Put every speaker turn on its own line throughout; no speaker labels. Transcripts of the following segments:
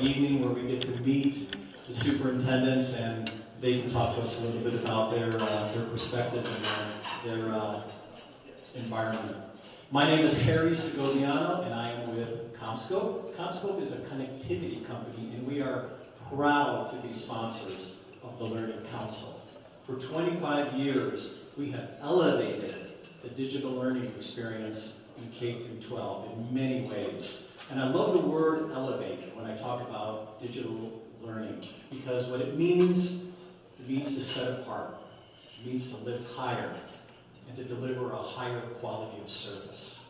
evening where we get to meet the superintendents and they can talk to us a little bit about their perspective and their environment. My name is Harry Segoviano and I am with Commscope. Commscope is a connectivity company and we are proud to be sponsors of the Learning Council. For 25 years, we have elevated the digital learning experience in K through 12 in many ways. And I love the word elevate when I talk about digital learning, because what it means to set apart, it means to lift higher, and to deliver a higher quality of service.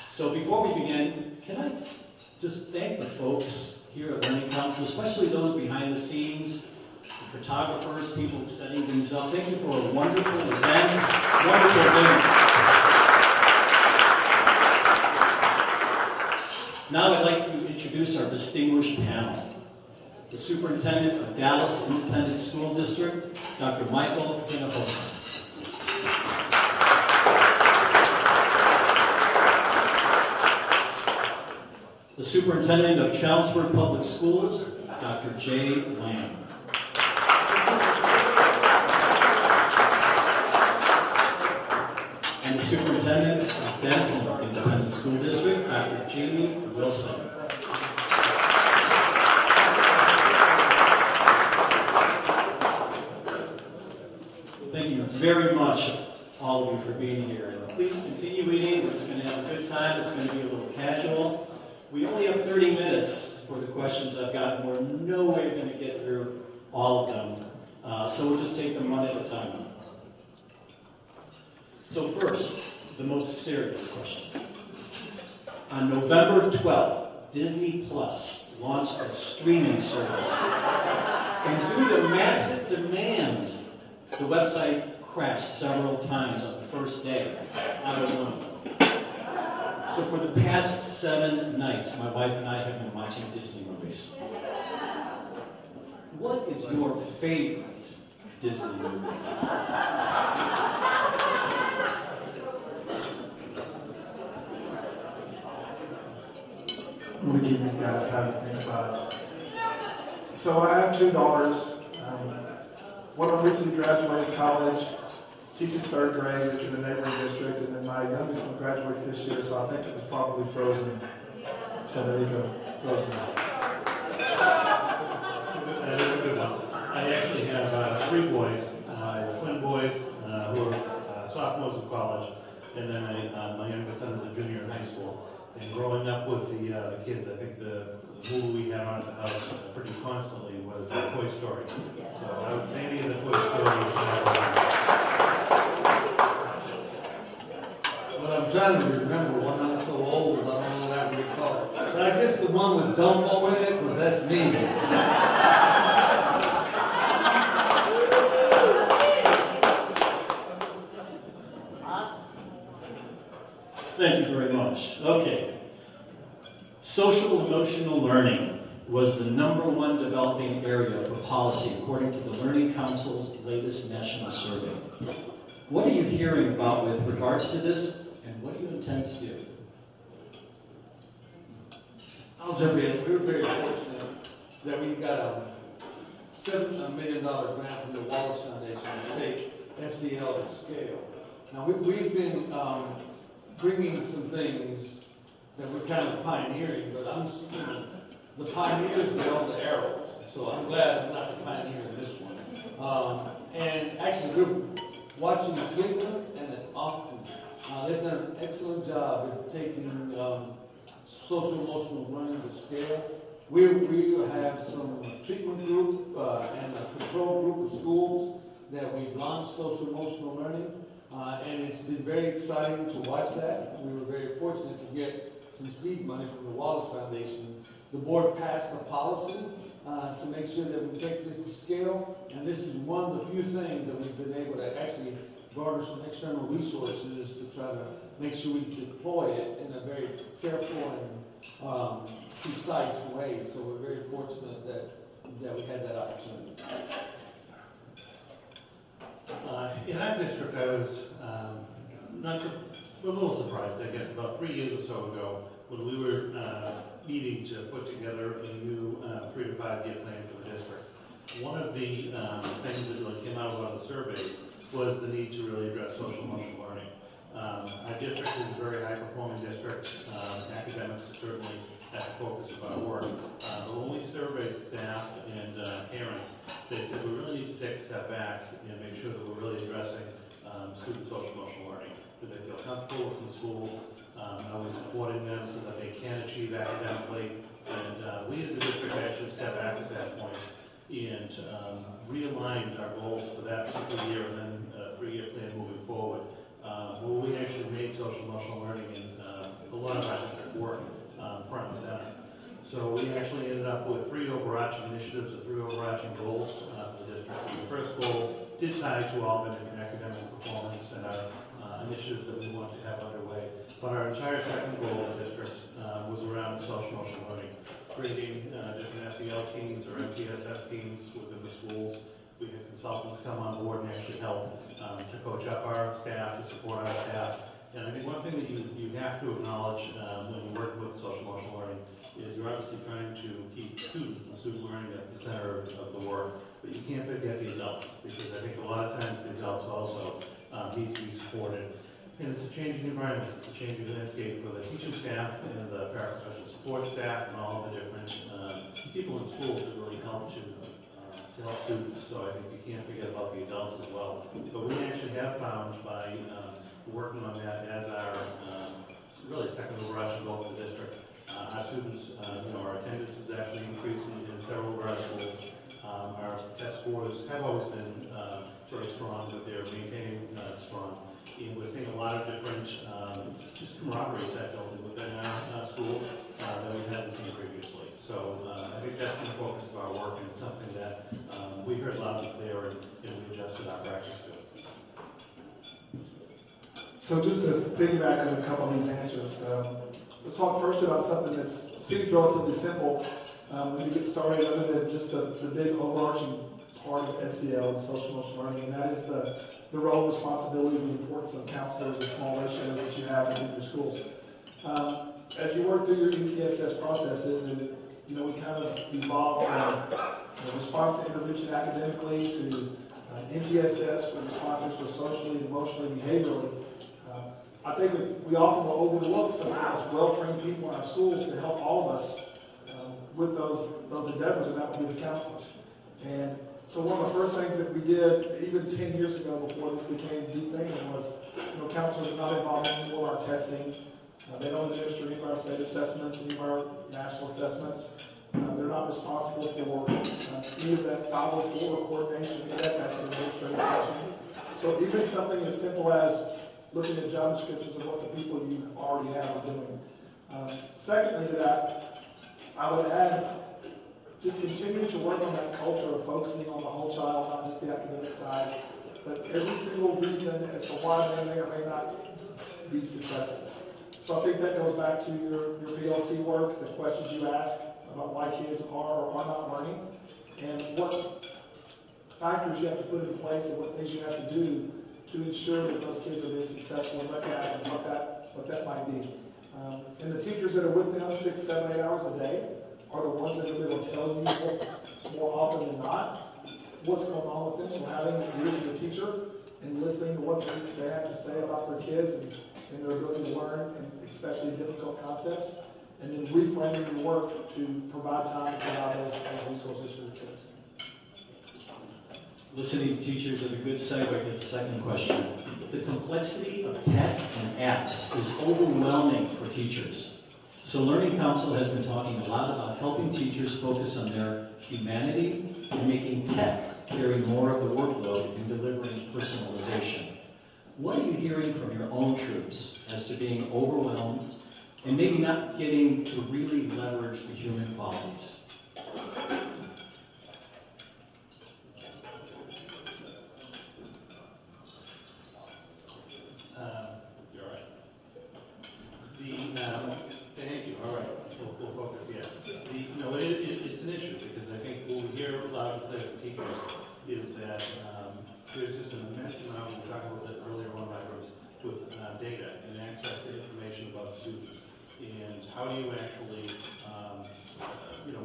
So before we begin, can I just thank the folks here at Learning Council, especially those behind the scenes, the photographers, people setting things up. Thank you for a wonderful event. Wonderful event. Now I'd like to introduce our distinguished panel. The Superintendent of Dallas Independent School District, Dr. Michael Hinojosa. The Superintendent of Chelmsford Public Schools, Dr. J. Lamb. And the Superintendent of Denton Independent School District, Dr. Jamie Wilson. Thank you very much, all of you, for being here. And please continue eating. We're just going to have a good time. It's going to be a little casual. We only have 30 minutes for the questions I've got, and we're no way going to get through all of them. So we'll just take them one at a time. So first, the most serious question. On November 12th, Disney Plus launched a streaming service. And due to massive demand, the website crashed several times on the first day. I was one of them. So for the past 7 nights, my wife and I have been watching Disney movies. What is your favorite Disney movie?
I'm going to give these guys time to think about it. So I have 2 daughters. One of them recently graduated college, teaches 3rd grade, which is in the neighboring district, and then my youngest one graduates this year, so I think it was probably Frozen. So there you go, Frozen.
That is a good one. I actually have 3 boys, twin boys who are sophomores of college, and then my youngest son is a junior in high school. And growing up with the kids, I think the movie we had on at the house pretty constantly was Toy Story. So I would say any of the Toy Stories.
Well, I'm trying to remember one. I'm so old, I don't know how to recall it. But I guess the one with Dumbo in it, because that's me.
Thank you very much. Okay. Social emotional learning was the #1 developing area for policy according to the Learning Council's latest national survey. What are you hearing about with regards to this, and what do you intend to do?
I'll jump in. We're very fortunate that we got a $7 million grant from the Wallace Foundation to take SEL to scale. Now, we've been bringing some things that we're kind of pioneering, but the pioneers get all the arrows, so I'm glad I'm not the pioneer in this one. And actually, we're watching Cleveland and at Austin. They've done an excellent job of taking social emotional learning to scale. We have some treatment group and a control group of schools that we've launched social emotional learning. And it's been very exciting to watch that. We were very fortunate to get some seed money from the Wallace Foundation. The board passed a policy to make sure that we take this to scale, and this is one of the few things that we've been able to actually garner some external resources to try to make sure we deploy it in a very careful and precise way. So we're very fortunate that we had that opportunity.
In our district, I was a little surprised, I guess, about 3 years or so ago, when we were meeting to put together a new 3 to 5 year plan for the district. One of the things that really came out of one of the surveys was the need to really address social emotional learning. Our district is a very high performing district. Academics are certainly at the focus of our work. But when we surveyed staff and parents, they said we really need to take a step back and make sure that we're really addressing student social emotional learning. That they feel comfortable within the schools, are we supporting them so that they can achieve academically. And we as a district actually stepped back at that point and realigned our goals for that particular year and then a 3-year plan moving forward. Where we actually made social emotional learning and a lot of our district work front and center. So we actually ended up with 3 overarching initiatives or 3 overarching goals for the district. The first goal did tie to all the academic performance and our initiatives that we wanted to have underway. But our entire second goal of the district was around social emotional learning, creating different SEL teams or MTSS teams within the schools. We had consultants come on board and actually help to coach up our staff, to support our staff. And I think one thing that you have to acknowledge when you work with social emotional learning is you're obviously trying to keep students and student learning at the center of the work, but you can't forget the adults, because I think a lot of times the adults also need to be supported. And it's a changing environment, it's a changing landscape for the teaching staff and the paraprofessional support staff and all of the different people in schools that really help to help students. So I think you can't forget about the adults as well. But we actually have found by working on that as our really second overarching goal for the district, our students, our attendance is actually increasing in several of our schools. Our test scores have always been very strong, but they're maintaining strong. And we're seeing a lot of different just camaraderie that building within our schools that we've had seen previously. So I think that's the focus of our work, and it's something that we heard a lot of there, and we adjusted our practice to it.
So just to piggyback on a couple of these answers, let's talk first about something that seems relatively simple when you get started, other than just the big overarching part of SEL and social emotional learning, and that is the role, responsibilities, and importance of counselors and small ratios that you have in your schools. As you work through your ETSS processes, and we kind of evolved from response to intervention academically to NTSS for responses for socially, emotionally, behaviorally. I think we often will overlook some of those well-trained people in our schools to help all of us with those endeavors, and that would be the counselors. And so one of the first things that we did, even 10 years ago before this became deep thinking, was counselors are not involved in any of our testing. They don't administer any of our state assessments, any of our national assessments. They're not responsible for any of that 504 coordination, any of that's an administrative function. So even something as simple as looking at job descriptions of what the people you already have are doing. Secondly to that, I would add just continuing to work on that culture of focusing on the whole child, not just the academic side, but every single reason as to why they may or may not be successful. So I think that goes back to your PLC work, the questions you ask about why kids are or are not learning, and what factors you have to put in place and what things you have to do to ensure that those kids are being successful and recognizing what that might be. And the teachers that are with them 6, 7, 8 hours a day are the ones that are able to tell you more often than not what's going on with them. So having you as a teacher and listening to what they have to say about their kids and their ability to learn, and especially difficult concepts, and then reframing your work to provide time to provide those resources for the kids.
Listening to teachers is a good segue to the second question. The complexity of tech and apps is overwhelming for teachers. So Learning Council has been talking a lot about helping teachers focus on their humanity and making tech carry more of the workload in delivering personalization. What are you hearing from your own troops as to being overwhelmed and maybe not getting to really leverage the human qualities?
You're right. Thank you. All right. We'll focus. Yeah. It's an issue because I think what we hear loud and clear from teachers is that there's just an immense amount. We talked about that earlier on, with data and access to information about students. and how do you actually,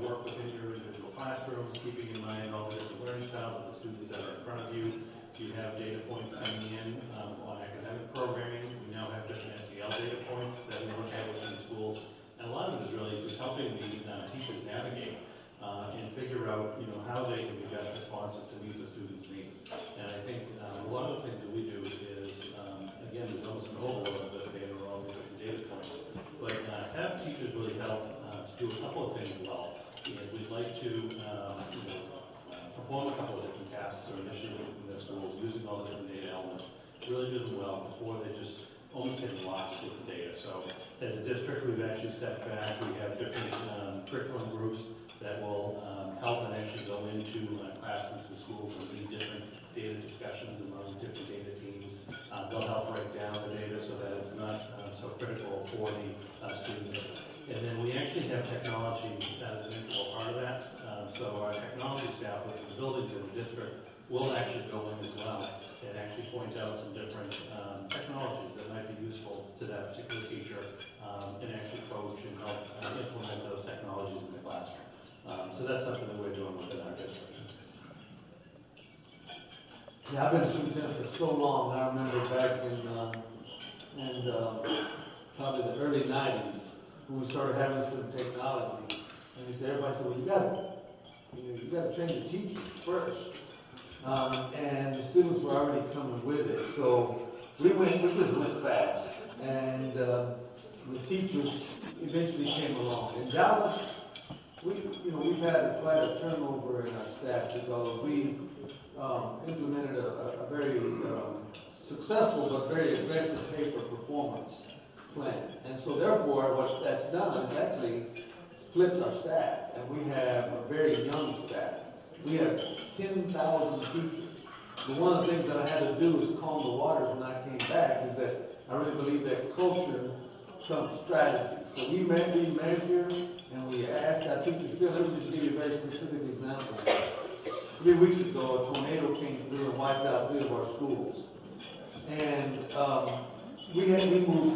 work within your individual classrooms, keeping in mind all the different learning styles of the students that are in front of you. You have data points coming in on academic programming. We now have different SEL data points that we look at within schools. And a lot of it is really just helping the teachers navigate and figure out, how they can be best responsive to meet the students' needs. And I think a lot of the things that we do is, again, there's almost an overload of this data or all these different data points, but have teachers really help to do a couple of things well. And we'd like to, perform a couple of different tasks or initiatives in the schools using all the different data elements, really do them well before they just almost get lost with the data. So as a district, we've actually set back, we have different curriculum groups that will help and actually go into classrooms and schools and lead different data discussions among different data teams. They'll help break down the data so that it's not so critical for the students. And then we actually have technology as an integral part of that. So our technology staff with the buildings in the district will actually go in as well and actually point out some different technologies that might be useful to that particular teacher and actually coach and help implement those technologies in the classroom. So that's something that we're doing within our district.
Yeah, I've been superintendent for so long. I remember back in probably the early 90s when we started having some technology. And we said, everybody said, well, you got to train the teachers first. And the students were already coming with it. So we just went fast. And the teachers eventually came along. In Dallas, we've had quite a turnover in our staff because we implemented a very successful but very aggressive pay for performance plan. And so therefore what that's done is actually flipped our staff, and we have a very young staff. We have 10,000 teachers. But one of the things that I had to do is calm the waters when I came back is that I really believe that culture comes strategy. So we measure and we ask our teachers. Let me just give you a very specific example. 3 weeks ago, a tornado came through and wiped out 3 of our schools. And we moved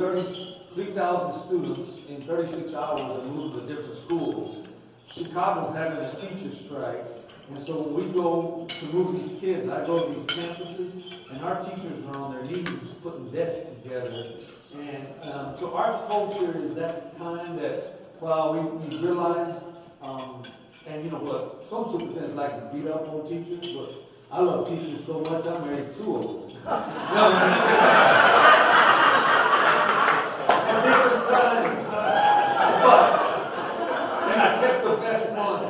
3,000 students in 36 hours and moved to different schools. Chicago's having a teacher strike. And so when we go to move these kids, I go to these campuses, and our teachers are on their knees putting desks together. And so our culture is that kind that, well, we realize, and you know what, some superintendents like to beat up on teachers, but I love teachers so much, I'm married to 2 of them. At different times. But, and I kept the best one.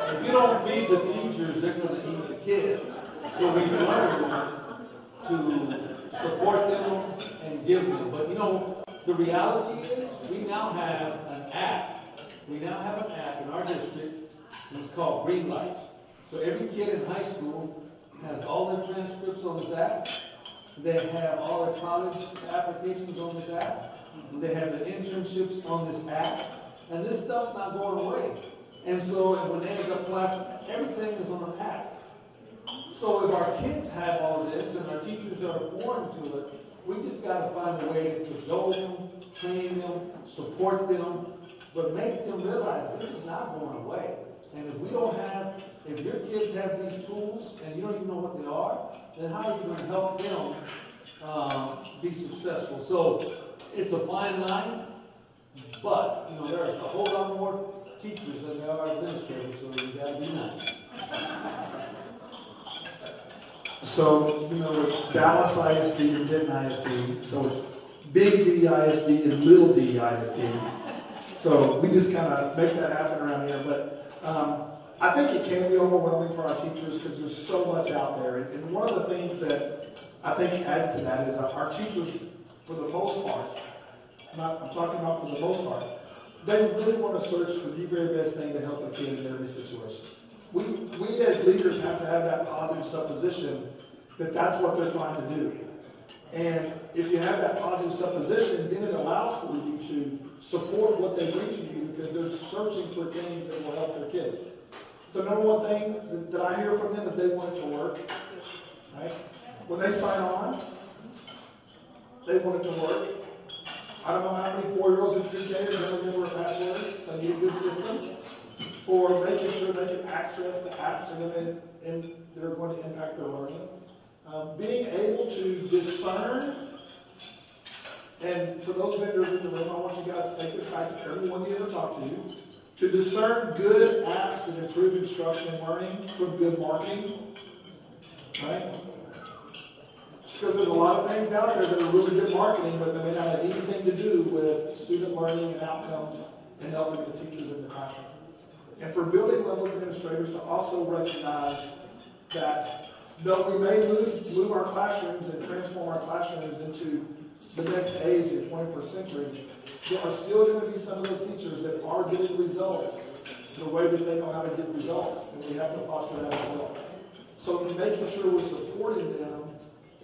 If you don't feed the teachers, they're going to eat the kids. So we learn to support them and give them. But you know, the reality is we now have an app. We now have an app in our district. It's called Green Light. So every kid in high school has all their transcripts on this app. They have all their college applications on this app. They have their internships on this app. And this stuff's not going away. And so when they end up class, everything is on an app. So if our kids have all of this and our teachers are foreign to it, we just got to find a way to show them, train them, support them, but make them realize this is not going away. And if your kids have these tools and you don't even know what they are, then how are you going to help them be successful? So it's a fine line, but you know there's a whole lot more teachers than there are administrators, so you got to be nice.
So, you know, it's Dallas ISD and Denton ISD, so it's big D ISD and little D ISD. So we just kind of make that happen around here, but I think it can be overwhelming for our teachers because there's so much out there. And one of the things that I think adds to that is our teachers, for the most part, I'm talking about for the most part, they really want to search for the very best thing to help the kid in every situation. We as leaders have to have that positive supposition that that's what they're trying to do. And if you have that positive supposition, then it allows for you to support what they bring to you because they're searching for things that will help their kids. The number one thing that I hear from them is they want it to work. Right? When they sign on, they want it to work. I don't know how many 4-year-olds and 3-year-olds don't remember a password. So I need a good system for making sure they can access the apps and they're going to impact their learning. Being able to discern, and for those vendors in the room, I want you guys to take this back to everyone you ever talk to discern good apps that improve instruction and learning from good marketing. Right? Because there's a lot of things out there that are really good marketing, but they may not have anything to do with student learning and outcomes and helping the teachers in the classroom. And for building level administrators to also recognize that though we may move our classrooms and transform our classrooms into the next age in the 21st century, there are still going to be some of those teachers that are getting results the way that they know how to get results, and we have to foster that as well. So making sure we're supporting them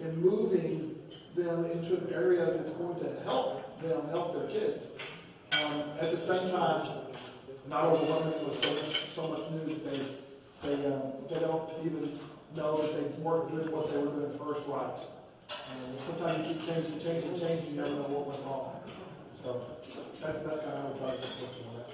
and moving them into an area that's going to help them help their kids. At the same time, not overwhelming them with so much new that they don't even know that they weren't doing what they were doing first right. Sometimes you keep changing, you never know what went wrong. So that's kind of how we try to support them on that.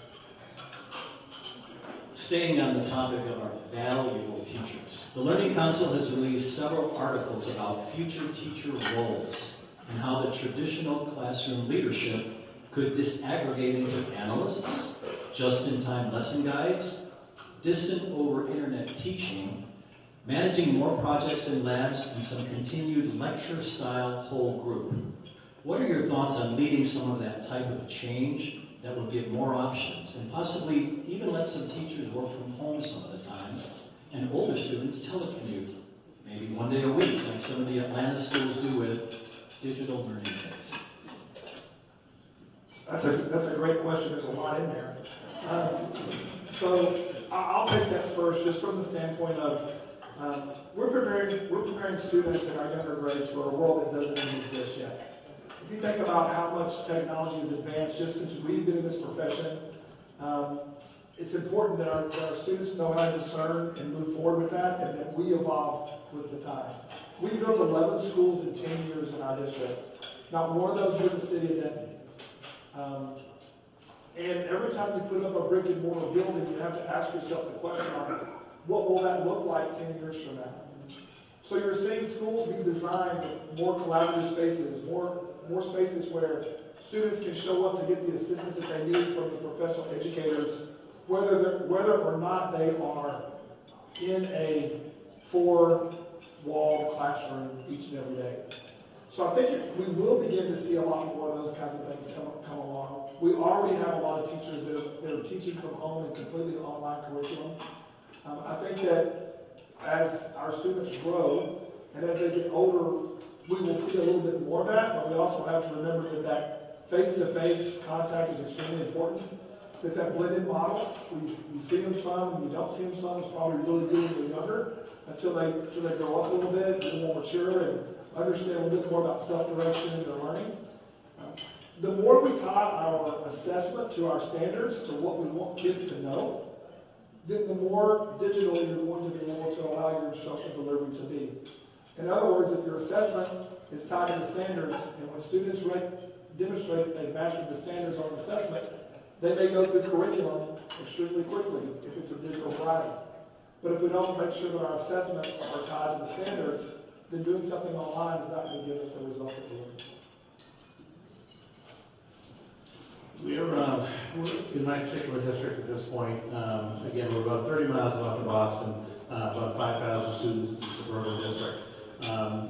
Staying on the topic of our valuable teachers, the Learning Council has released several articles about future teacher roles and how the traditional classroom leadership could disaggregate into analysts, just-in-time lesson guides, distant over internet teaching, managing more projects and labs, and some continued lecture-style whole group. What are your thoughts on leading some of that type of change that will give more options and possibly even let some teachers work from home some of the time and older students telecommute maybe one day a week like some of the Atlanta schools do with digital learning days?
That's a great question. There's a lot in there. So I'll take that first just from the standpoint of we're preparing students in our younger grades for a world that doesn't even exist yet. If you think about how much technology has advanced just since we've been in this profession, it's important that our students know how to discern and move forward with that, and that we evolve with the times. We built 11 schools in 10 years in our district. Not one of those in the city of Denton. And every time you put up a brick and mortar building, you have to ask yourself the question on what will that look like 10 years from now? So you're seeing schools be designed with more collaborative spaces, more spaces where students can show up to get the assistance that they need from the professional educators, whether or not they are in a 4-walled classroom each and every day. So I think we will begin to see a lot more of those kinds of things come along. We already have a lot of teachers that are teaching from home and completely online curriculum. I think that as our students grow and as they get older, we will see a little bit more of that, but we also have to remember that face-to-face contact is extremely important. That blended model, we see them some, and we don't see them some, is probably really good when they're younger, until they grow up a little bit, get more mature, and understand a little bit more about self-direction in their learning. The more we tie our assessment to our standards, to what we want kids to know, then the more digital you're going to be able to allow your instructional delivery to be. In other words, if your assessment is tied to the standards, and when students demonstrate that they've mastered the standards on assessment, they may go through curriculum extremely quickly if it's a digital variety. But if we don't make sure that our assessments are tied to the standards, then doing something online is not going to give us the results that we want.
We're in my particular district at this point. Again, we're about 30 miles north of Boston, about 5,000 students. It's a suburban district.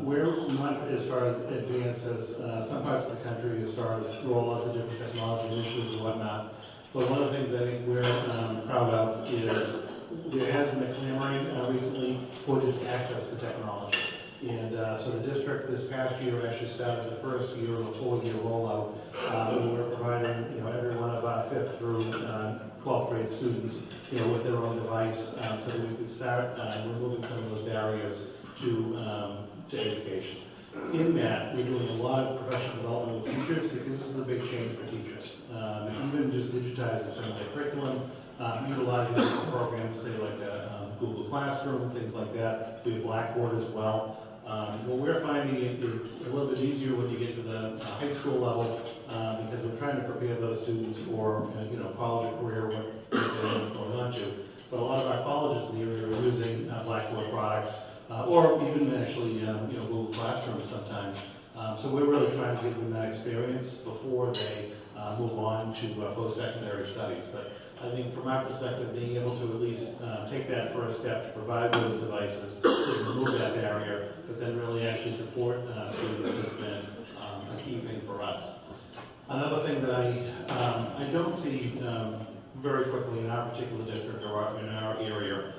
We're not as far advanced as some parts of the country as far as rollouts of different technology initiatives and whatnot. But one of the things I think we're proud of is there has been a clamoring recently for this access to technology. And so the district this past year actually started the first year of a 4-year rollout. We were providing every one of our 5th through 12th grade students with their own device so that we could start removing some of those barriers to education. In that, we're doing a lot of professional development with teachers, because this is a big change for teachers. Even just digitizing some of their curriculum, utilizing different programs, say like Google Classroom, things like that. We have Blackboard as well. What we're finding it's a little bit easier when you get to the high school level because we're trying to prepare those students for college or career, what they're going on to. But a lot of our colleges in the area are using Blackboard products or even actually Google Classroom sometimes. So we're really trying to give them that experience before they move on to post-secondary studies. But I think from our perspective, being able to at least take that first step to provide those devices to remove that barrier, but then really actually support students has been a key thing for us. Another thing that I don't see very quickly in our particular district or in our area,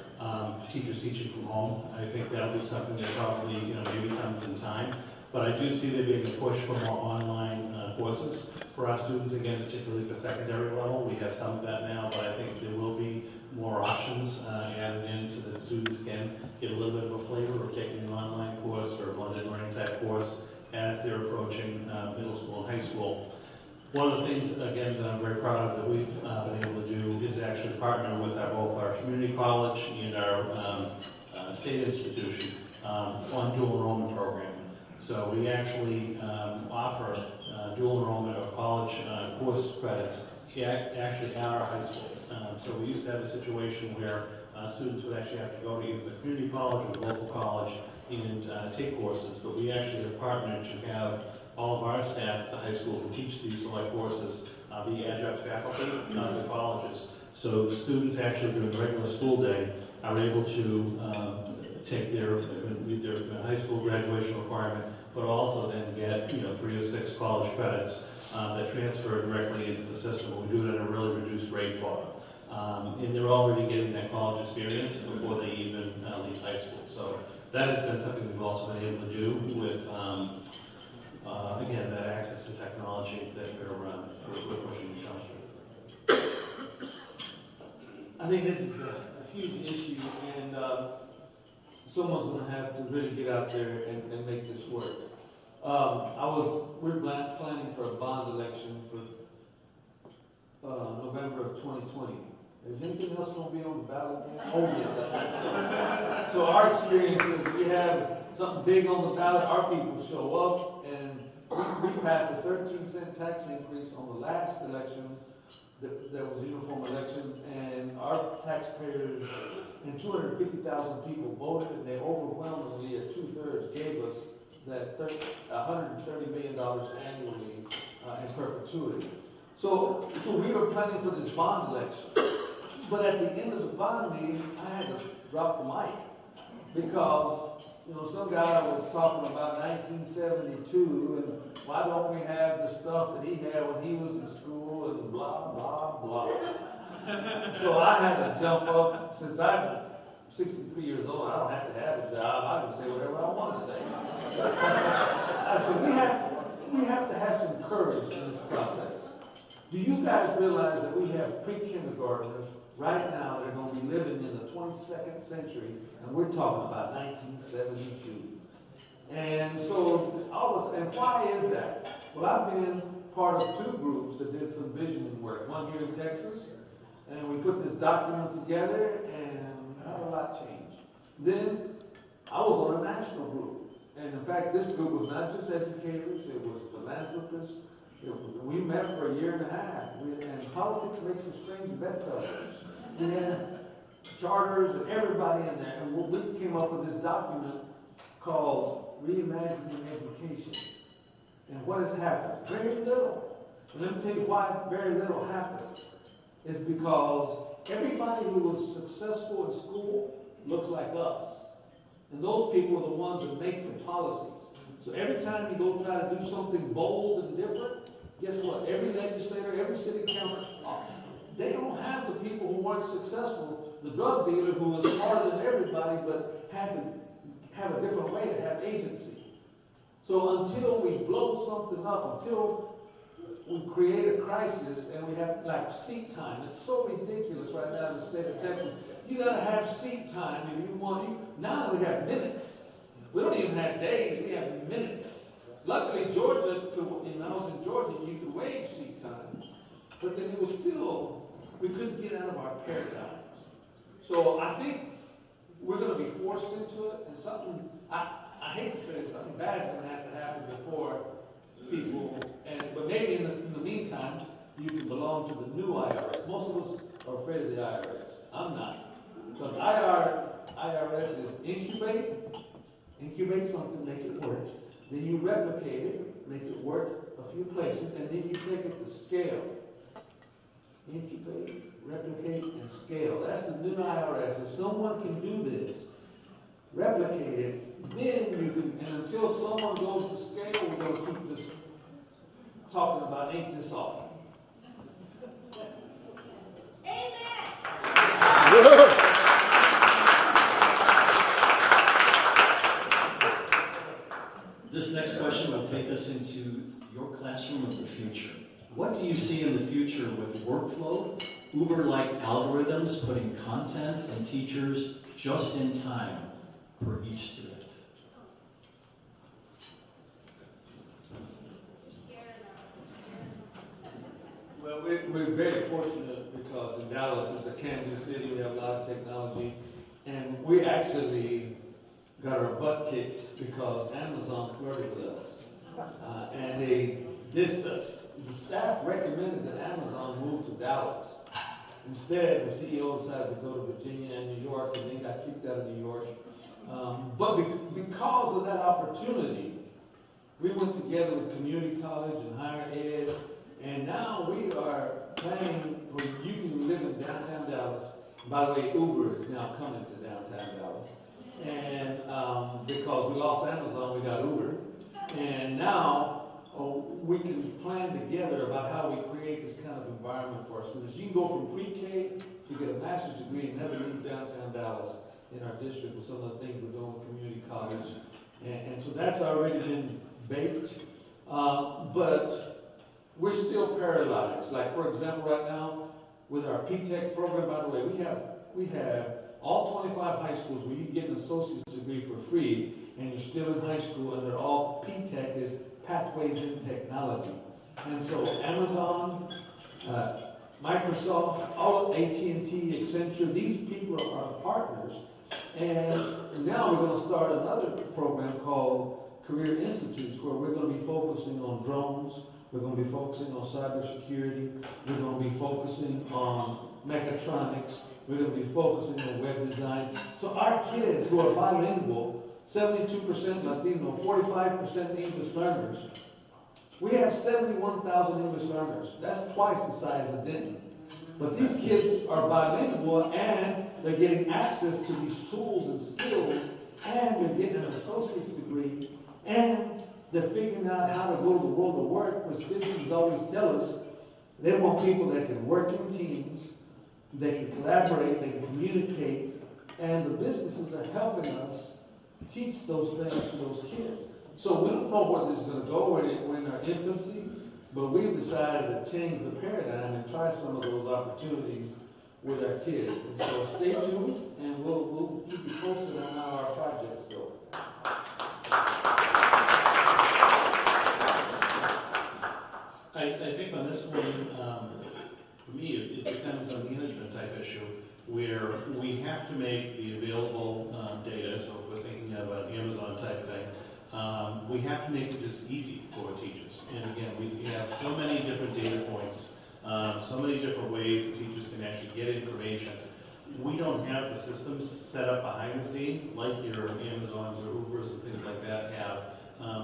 teachers teaching from home. I think that'll be something that probably maybe comes in time. But I do see there being a push for more online courses for our students, again, particularly at the secondary level. We have some of that now, but I think there will be more options added in so that students can get a little bit of a flavor of taking an online course or a blended learning type course as they're approaching middle school and high school. One of the things, again, that I'm very proud of that we've been able to do is actually partner with both our community college and our state institution on dual enrollment program. So we actually offer dual enrollment of college course credits actually at our high school. So we used to have a situation where students would actually have to go to either the community college or the local college and take courses, but we actually have partnered to have all of our staff at the high school who teach these select courses be adjunct faculty at the colleges. So students actually during the regular school day are able to take meet their high school graduation requirement, but also then get 3 or 6 college credits that transfer directly into the system. We do it at a really reduced rate for them. And they're already getting that college experience before they even leave high school. So that has been something we've also been able to do with, again, that access to technology that we're pushing in Chelmsford.
I think this is a huge issue, and someone's going to have to really get out there and make this work. We're planning for a bond election for November of 2020. Is anything else going to be on the ballot? Oh yes, I think so. So our experience is we have something big on the ballot, our people show up, and we passed a 13-cent tax increase on the last election. That was a uniform election, and our taxpayers and 250,000 people voted, and they overwhelmingly at 2/3 gave us that $130 million annually in perpetuity. So we were planning for this bond election, but at the end of the bond meeting, I had to drop the mic because some guy was talking about 1972 and why don't we have the stuff that he had when he was in school and blah, blah, blah. So I had to jump up. Since I'm 63 years old, I don't have to have a job. I can say whatever I want to say. I said, we have to have some courage in this process. Do you guys realize that we have pre-kindergartners right now that are going to be living in the 22nd century, and we're talking about 1972. And so, and why is that? Well, I've been part of 2 groups that did some visioning work, one here in Texas, and we put this document together, and not a lot changed. Then, I was on a national group, and in fact, this group was not just educators, it was philanthropists. We met for 1.5 years, and politics makes for strange bedfellows. We had charters and everybody in there, and we came up with this document called Reimagining Education. And what has happened? Very little. And let me tell you why very little happens. It's because everybody who was successful in school looks like us. And those people are the ones that make the policies. So every time you go try to do something bold and different, guess what? Every legislator, every city council, they don't have the people who weren't successful. The drug dealer who was smarter than everybody but had to have a different way to have agency. So until we blow something up, until we create a crisis and we have like seat time, it's so ridiculous right now in the state of Texas. You gotta have seat time if you want. Now we have minutes. We don't even have days, we have minutes. Luckily, Georgia, when I was in Georgia, we couldn't get out of our paradigms. So I think we're going to be forced into it, and something, I hate to say it, something bad's going to have to happen before people, but maybe in the meantime, you can belong to the new IRS. Most of us are afraid of the IRS. I'm not. Because IRS is incubate something, make it work. Then you replicate it, make it work a few places, and then you take it to scale. Incubate, replicate, and scale. That's the new IRS. If someone can do this, replicate it, then you can, and until someone goes to scale, we're going to keep this talking about ain't this awful.
This next question will take us into your classroom of the future. What do you see in the future with workflow, Uber-like algorithms putting content and teachers just in time for each student?
Well, we're very fortunate because in Dallas, it's a can-do city. We have a lot of technology. And we actually got our butt kicked because Amazon flirted with us. And they dissed us. The staff recommended that Amazon move to Dallas. Instead, the CEO decided to go to Virginia and New York, and they got kicked out of New York. But because of that opportunity, we went together with community college and higher ed, and now we are planning where you can live in downtown Dallas. By the way, Uber is now coming to downtown Dallas. And because we lost Amazon, we got Uber. And now we can plan together about how we create this kind of environment for our students. You can go from pre-K to get a master's degree and never leave downtown Dallas in our district with some of the things we're doing with community college. And so that's already been baked. But we're still paralyzed. Like, for example, right now, with our P-Tech program, by the way, we have all 25 high schools where you get an associate's degree for free, and you're still in high school, and they're all P-Tech is Pathways in Technology. And so Amazon, Microsoft, all AT&T, Accenture, these people are our partners. And now we're going to start another program called Career Institutes, where we're going to be focusing on drones, we're going to be focusing on cybersecurity, we're going to be focusing on mechatronics, we're going to be focusing on web design. So our kids who are bilingual, 72% Latino, 45% English learners, we have 71,000 English learners. That's twice the size of Denton. But these kids are bilingual, and they're getting access to these tools and skills, and they're getting an associate's degree, and they're figuring out how to go to the world of work, which businesses always tell us they want people that can work in teams, they can collaborate, they can communicate, and the businesses are helping us teach those things to those kids. So we don't know where this is going to go. We're in our infancy, but we've decided to change the paradigm and try some of those opportunities with our kids. And so stay tuned, and we'll keep you posted on how our projects go.
I think on this one, for me, it depends on the management type issue, where we have to make the available data, so if we're thinking of an Amazon type thing, we have to make it just easy for teachers. And again, we have so many different data points, so many different ways that teachers can actually get information. We don't have the systems set up behind the scene, like your Amazons or Ubers and things like that have,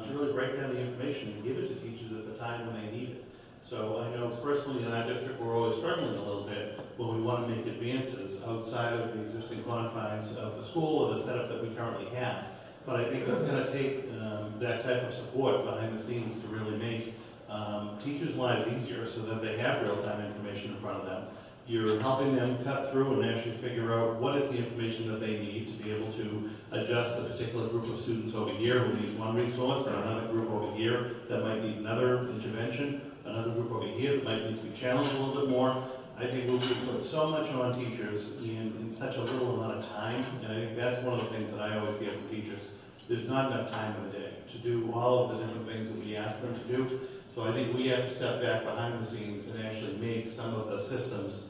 to really break down the information and give it to teachers at the time when they need it. So I know personally in our district we're always struggling a little bit when we want to make advances outside of the existing confines of the school or the setup that we currently have. But I think it's going to take that type of support behind the scenes to really make teachers' lives easier so that they have real-time information in front of them. You're helping them cut through and actually figure out what is the information that they need to be able to adjust a particular group of students over here who needs one resource and another group over here that might need another intervention, another group over here that might need to be challenged a little bit more. I think we put so much on teachers in such a little amount of time, and I think that's one of the things that I always get from teachers. There's not enough time in the day to do all of the different things that we ask them to do. So I think we have to step back behind the scenes and actually make some of the systems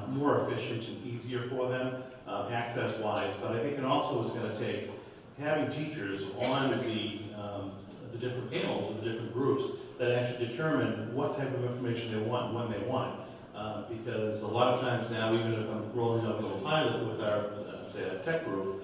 more efficient and easier for them, access-wise. But I think it also is going to take having teachers on the different panels or the different groups that actually determine what type of information they want when they want it. Because a lot of times now, even if I'm rolling out a little pilot with our, say, a tech group,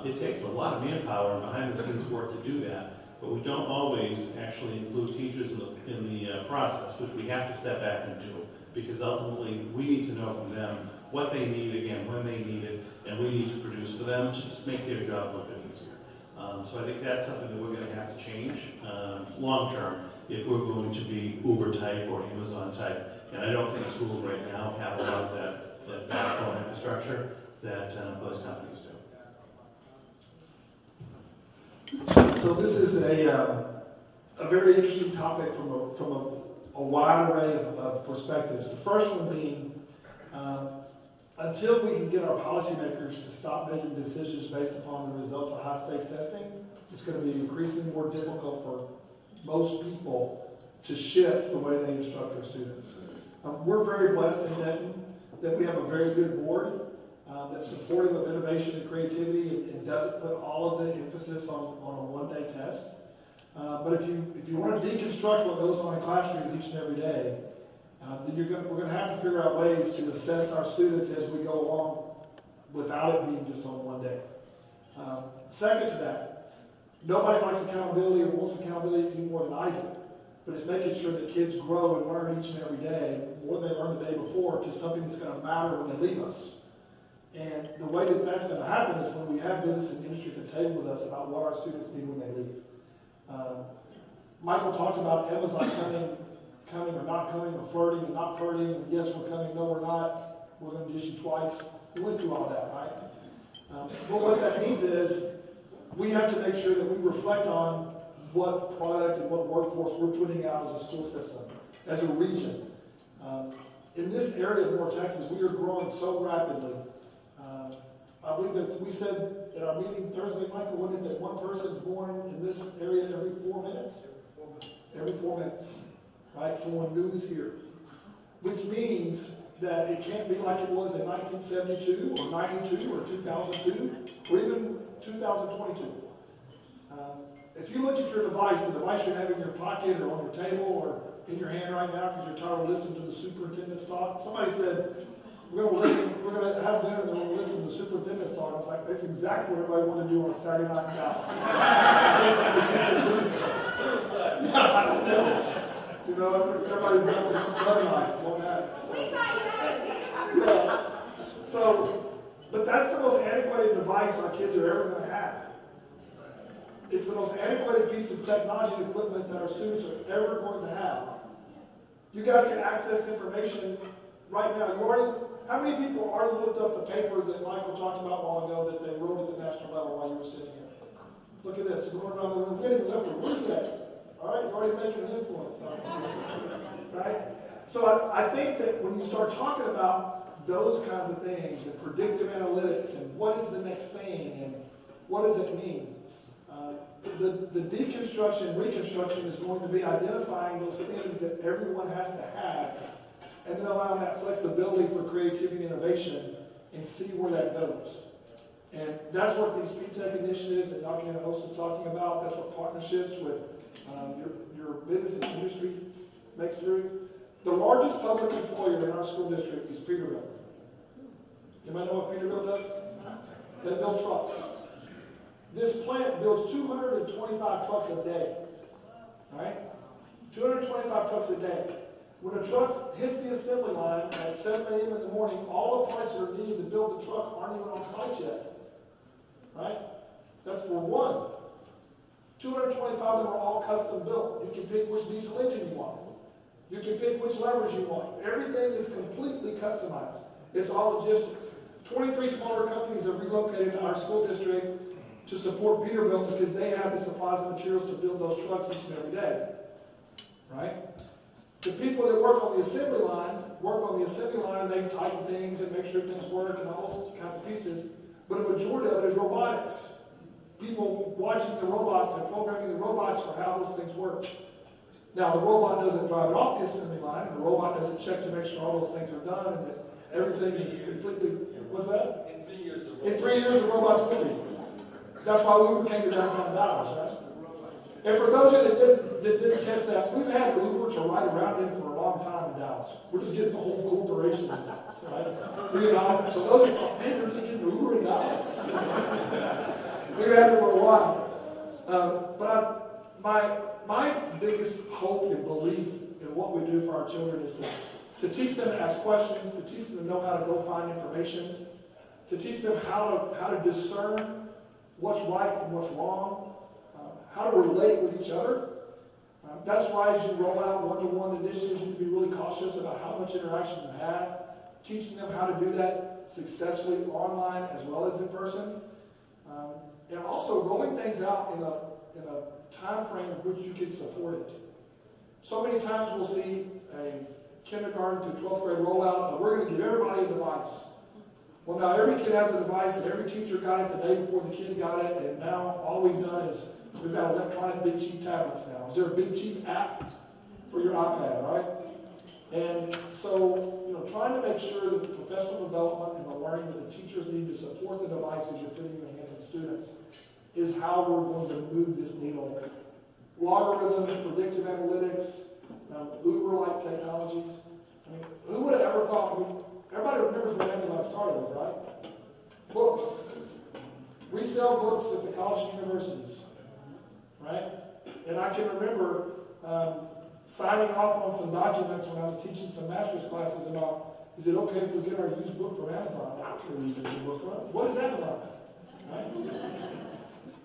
it takes a lot of manpower and behind-the-scenes work to do that. But we don't always actually include teachers in the process, which we have to step back and do. Because ultimately, we need to know from them what they need, again, when they need it, and we need to produce for them to just make their job a little bit easier. So I think that's something that we're going to have to change long-term if we're going to be Uber type or Amazon type. And I don't think schools right now have a lot of that backbone infrastructure that those companies do.
So this is a very interesting topic from a wide array of perspectives. The first one being, until we can get our policymakers to stop making decisions based upon the results of high-stakes testing, it's going to be increasingly more difficult for most people to shift the way they instruct their students. We're very blessed in Denton that we have a very good board that's supportive of innovation and creativity and doesn't put all of the emphasis on a one-day test. But if you want to deconstruct what goes on in classrooms each and every day, then we're going to have to figure out ways to assess our students as we go along without it being just on one day. Second to that, nobody likes accountability or wants accountability any more than I do. But it's making sure that kids grow and learn each and every day more than they learned the day before to something that's going to matter when they leave us. And the way that that's going to happen is when we have business and industry at the table with us about what our students need when they leave. Michael talked about Amazon coming or not coming, or flirting or not flirting, and yes, we're coming, no, we're not, we're going to dish you twice. We went through all that, right? But what that means is we have to make sure that we reflect on what product and what workforce we're putting out as a school system, as a region. In this area of North Texas, we are growing so rapidly. I believe that we said at our meeting Thursday, Michael, wasn't it that one person's born in this area every 4 minutes? Every 4 minutes, right? Someone new is here. Which means that it can't be like it was in 1972 or 92 or 2002 or even 2022. If you look at your device, the device you have in your pocket or on your table or in your hand right now because you're tired of listening to the superintendent's talk, somebody said, we're going to have dinner and then we're going to listen to the superintendent's talk. I was like, that's exactly what everybody wanted to do on a Saturday night in Dallas. You know, everybody's got their life on that. Yeah. So, but that's the most antiquated device our kids are ever going to have. It's the most antiquated piece of technology and equipment that our students are ever going to have. You guys can access information right now. How many people already looked up the paper that Michael talked about a while ago that they wrote at the national level while you were sitting here? Look at this. You're going around the room. We didn't even left it. Where's that? All right, you're already making an influence. Right? So I think that when you start talking about those kinds of things and predictive analytics and what is the next thing and what does it mean, the deconstruction and reconstruction is going to be identifying those things that everyone has to have and then allowing that flexibility for creativity and innovation and see where that goes. And that's what these P-Tech initiatives that Dr. Hinojosa is talking about. That's what partnerships with your business and industry makes through. The largest public employer in our school district is Peterbilt. Anybody know what Peterbilt does? They build trucks. This plant builds 225 trucks a day. Right? 225 trucks a day. When a truck hits the assembly line at 7 a.m. in the morning, all the parts that are needed to build the truck aren't even on site yet. Right? That's for one. 225 of them are all custom built. You can pick which diesel engine you want. You can pick which levers you want. Everything is completely customized. It's all logistics. 23 smaller companies have relocated to our school district to support Peterbilt because they have the supplies and materials to build those trucks each and every day. Right? The people that work on the assembly line, they tighten things and make sure things work and all those kinds of pieces. But a majority of it is robotics. people watching the robots and programming the robots for how those things work. Now, the robot doesn't drive it off the assembly line, and the robot doesn't check to make sure all those things are done, and that everything is completely, what's that?
In 3 years.
In 3 years, the robots will be. That's why Uber came to downtown Dallas, right? And for those of you that didn't catch that, we've had Uber to ride around in for a long time in Dallas. We're just getting the whole corporation in Dallas, right? So those are, man, they're just getting Uber in Dallas. We've had it for a while. My biggest hope and belief in what we do for our children is to teach them to ask questions, to teach them to know how to go find information, to teach them how to discern what's right from what's wrong, how to relate with each other. That's why as you roll out one-to-one initiatives, you need to be really cautious about how much interaction you have, teaching them how to do that successfully online as well as in person, and also rolling things out in a time frame of which you can support it. So many times we'll see a kindergarten through 12th grade rollout of we're going to give everybody a device. Well, now every kid has a device, and every teacher got it the day before the kid got it, and now all we've done is we've got electronic Big Chief tablets now. Is there a Big Chief app for your iPad, right? And so, trying to make sure that the professional development and the learning that the teachers need to support the devices you're putting in the hands of the students is how we're going to move this needle. Logarithms, predictive analytics, Uber-like technologies. I mean, who would have ever thought, everybody remembers what Amazon started with, right? Books. We sell books at the college universities, right? And I can remember signing off on some documents when I was teaching some master's classes about, is it okay if we get our used book from Amazon? I don't care if we get a book from it. What is Amazon? Right?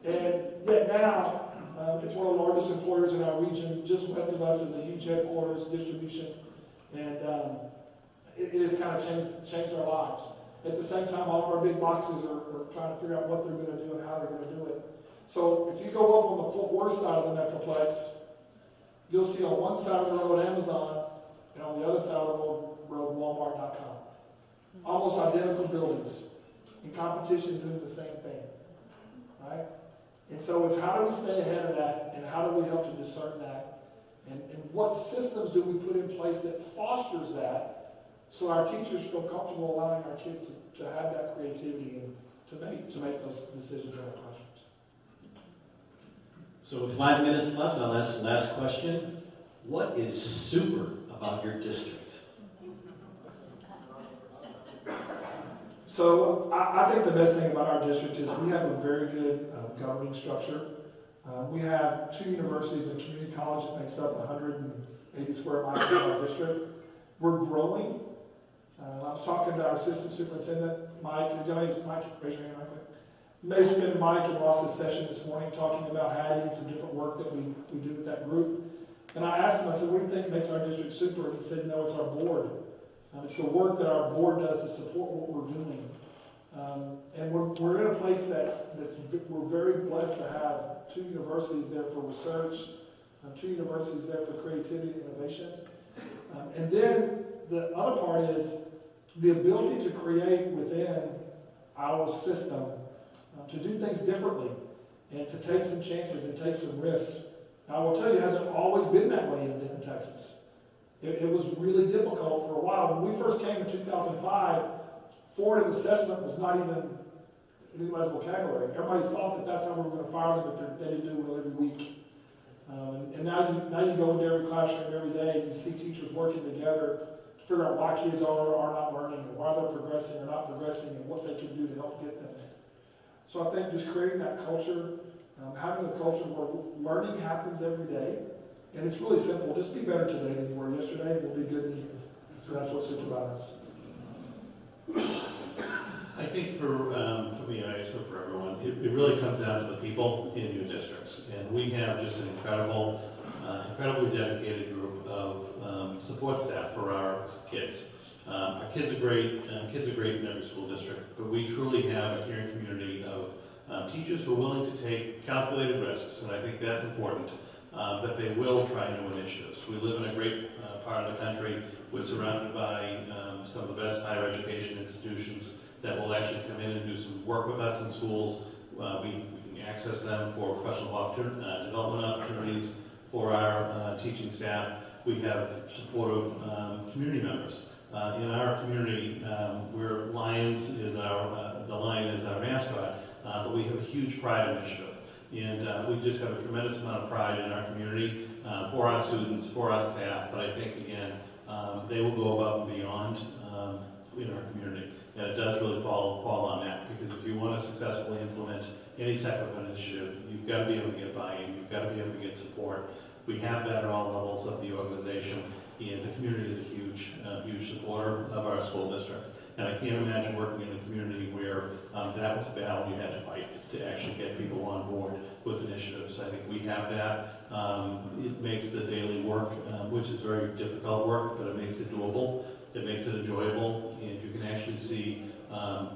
And yet now, it's one of the largest employers in our region. Just west of us is a huge headquarters, distribution, and it has kind of changed our lives. At the same time, all of our big boxes are trying to figure out what they're going to do and how they're going to do it. So if you go up on the Fort Worth side of the Metroplex, you'll see on one side of the road Amazon, and on the other side of the road Walmart.com. Almost identical buildings in competition doing the same thing. Right? And so it's how do we stay ahead of that, and how do we help to discern that, and what systems do we put in place that fosters that, so our teachers feel comfortable allowing our kids to have that creativity and to make those decisions in our classrooms.
So with 5 minutes left, I'll ask the last question. What is super about your district?
So I think the best thing about our district is we have a very good governing structure. We have 2 universities and a community college that makes up 180 square miles of our district. We're growing. I was talking to our assistant superintendent, Mike. Mike, raise your hand right quick. You may have spent Mike and Ross's session this morning talking about Hattie and some different work that we do with that group. And I asked him, I said, what do you think makes our district super? And he said, no, it's our board. It's the work that our board does to support what we're doing. And we're in a place that's we're very blessed to have 2 universities there for research, 2 universities there for creativity and innovation. And then the other part is the ability to create within our system to do things differently and to take some chances and take some risks. Now, I will tell you, it hasn't always been that way in Denton, Texas. It was really difficult for a while. When we first came in 2005, formative assessment was not even in anybody's vocabulary. Everybody thought that that's how we were going to fire them if they didn't do well every week. And now you go into every classroom every day and you see teachers working together to figure out why kids are or are not learning, and why they're progressing or not progressing, and what they can do to help get them there. So I think just creating that culture, having a culture where learning happens every day, and it's really simple. Just be better today than you were yesterday, and we'll be good in the end. So that's what's super about us.
I think for me, I guess for everyone, it really comes down to the people in your districts. And we have just an incredibly dedicated group of support staff for our kids. Our kids are great in every school district, but we truly have a caring community of teachers who are willing to take calculated risks, and I think that's important, that they will try new initiatives. We live in a great part of the country. We're surrounded by some of the best higher education institutions that will actually come in and do some work with us in schools. We can access them for professional development opportunities for our teaching staff. We have supportive community members. In our community, where Lions is the lion is our mascot, but we have a huge pride initiative. And we just have a tremendous amount of pride in our community, for our students, for our staff, but I think, again, they will go above and beyond in our community. And it does really fall on that, because if you want to successfully implement any type of initiative, you've got to be able to get buy-in, you've got to be able to get support. We have that at all levels of the organization, and the community is a huge, huge supporter of our school district. And I can't imagine working in a community where that was the battle you had to fight to actually get people on board with initiatives. I think we have that. It makes the daily work, which is very difficult work, but it makes it doable. It makes it enjoyable, and you can actually see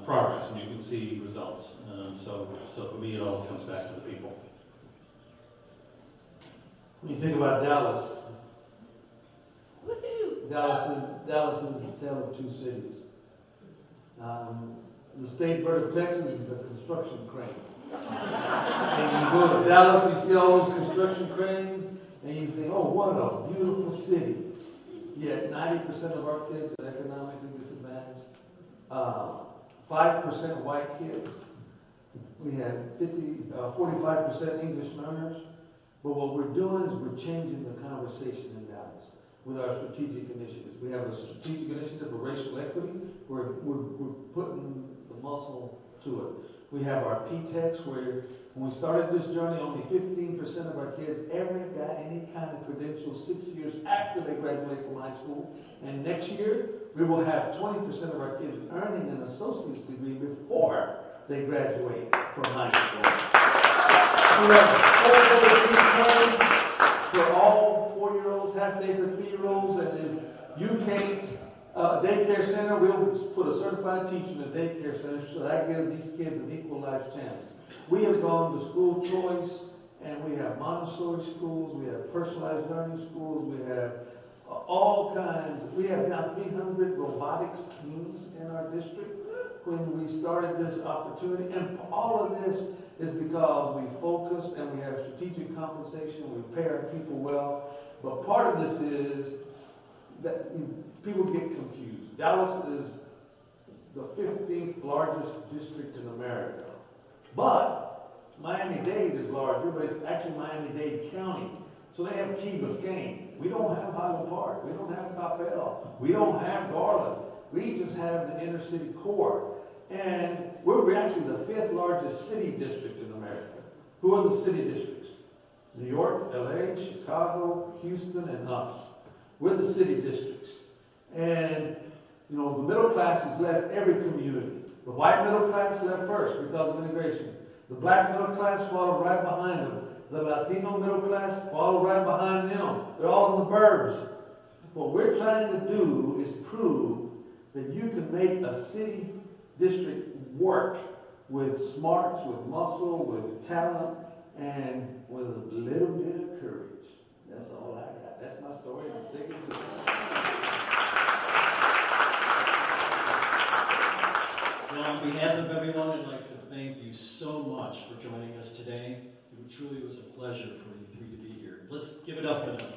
progress, and you can see results. So for me, it all comes back to the people.
When you think about Dallas, Dallas is a tale of two cities. The state bird of Texas is the construction crane. And you go to Dallas, you see all those construction cranes, and you think, oh, what a beautiful city. Yet 90% of our kids are economically disadvantaged. 5% white kids. We have 45% English learners. But what we're doing is we're changing the conversation in Dallas with our strategic initiatives. We have a strategic initiative for racial equity. We're putting the muscle to it. We have our P-TECs, where when we started this journey, only 15% of our kids ever got any kind of credential 6 years after they graduate from high school. And next year, we will have 20% of our kids earning an associate's degree before they graduate from high school. We have 4 days for all 4-year-olds, half day for 3-year-olds, and if you can't, daycare center, we'll put a certified teacher in a daycare center, so that gives these kids an equal life chance. We have gone to school choice, and we have Montessori schools, we have personalized learning schools, we have all kinds. We have now 300 robotics teams in our district when we started this opportunity, and all of this is because we focus and we have strategic compensation, we pay our people well, but part of this is that people get confused. Dallas is the 15th largest district in America, but Miami-Dade is larger, but it's actually Miami-Dade County. So they have Key Biscayne. We don't have Highland Park. We don't have Coppell. We don't have Garland. We just have the inner city core. And we're actually the 5th largest city district in America. Who are the city districts? New York, LA, Chicago, Houston, and us. We're the city districts. And, you know, the middle class has left every community. The white middle class left first because of immigration. The black middle class followed right behind them. The Latino middle class followed right behind them. They're all in the burbs. What we're trying to do is prove that you can make a city district work with smarts, with muscle, with talent, and with a little bit of courage. That's all I got. That's my story, and I'm sticking to it.
Well, on behalf of everyone, I'd like to thank you so much for joining us today. It truly was a pleasure for you three to be here. Let's give it up for them.